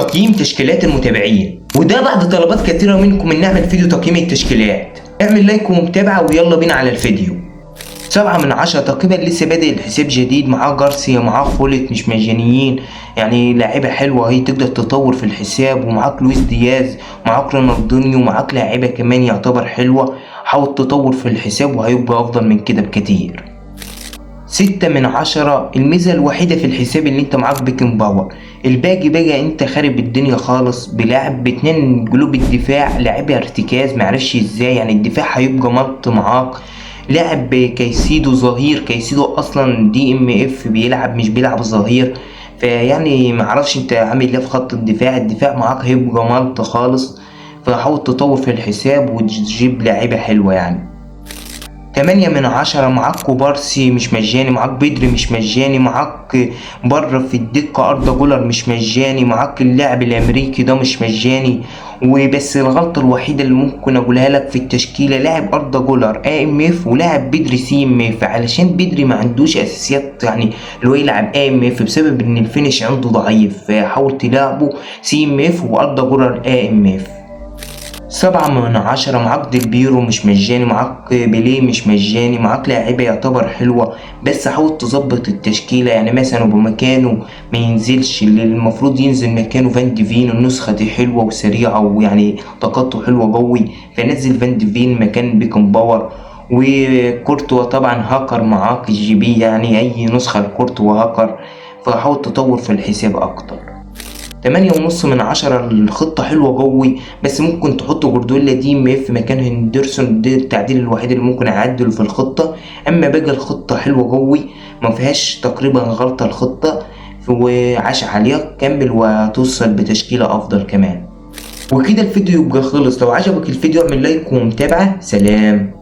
تقييم تشكيلات المتابعين، وده بعد طلبات كثيرة منكم ان نعمل فيديو تقييم التشكيلات. اعمل لايك ومتابعة ويلا بينا على الفيديو. 7/10 تقريبا، لسه بادئ الحساب جديد، معاه جارسيا، معاه خولت مش مجانيين، يعني لاعيبة حلوة اهي تقدر تطور في الحساب، ومعاك لويس دياز، معاك رونالدينيو، معاك لاعيبة كمان يعتبر حلوة. حاول تطور في الحساب وهيبقى افضل من كده بكتير. 6/10، الميزة الوحيدة في الحساب اللي انت معاك بيكن باور، الباقي بقى انت خارب الدنيا خالص بلاعب ب2 قلوب الدفاع، لاعبها ارتكاز معرفش ازاي، يعني الدفاع هيبقى مط معاك. لاعب كايسيدو ظهير، كايسيدو اصلا DMF بيلعب مش بيلعب ظهير، فيعني معرفش انت عامل ايه في خط الدفاع معاك هيبقى ملط خالص. فحاول تطور في الحساب وتجيب لاعيبة حلوة يعني. 8/10، معاك كوبارسي مش مجاني، معاك بدري مش مجاني، معاك بره في الدكة أردا جولر مش مجاني، معاك اللاعب الأمريكي ده مش مجاني. وبس الغلطة الوحيدة اللي ممكن أقولها لك في التشكيلة، لاعب أردا جولر AMF ولاعب بدري CMF، علشان بدري ما عندوش أساسيات يعني اللي هو يلعب AMF بسبب إن الفينش عنده ضعيف، فحاول تلعبه CMF وأردا جولر AMF. 7/10، معاك ديل بيرو مش مجاني، معاك بيليه مش مجاني، معاك لاعيبة يعتبر حلوة، بس حاول تظبط التشكيلة، يعني مثلا بمكانه ما ينزلش اللي المفروض ينزل مكانه فان ديفين، النسخة دي حلوة وسريعة ويعني طاقته حلوة قوي، فنزل فان ديفين مكان بيكن باور. وكورتوا طبعا هاكر معاك الGP، يعني اي نسخة لكورتوا هاكر، فحاول تطور في الحساب اكتر. 8.5/10، الخطة حلوة قوي، بس ممكن تحط جوارديولا DMF مكان هندرسون، ده التعديل الوحيد اللي ممكن اعدله في الخطة. اما باقي الخطة حلوة قوي، ما فيهاش تقريبا غلطة الخطة، وعاش عليها، كمل وتوصل بتشكيلة افضل كمان. وكده الفيديو يبقى خلص. لو عجبك الفيديو اعمل لايك ومتابعة. سلام.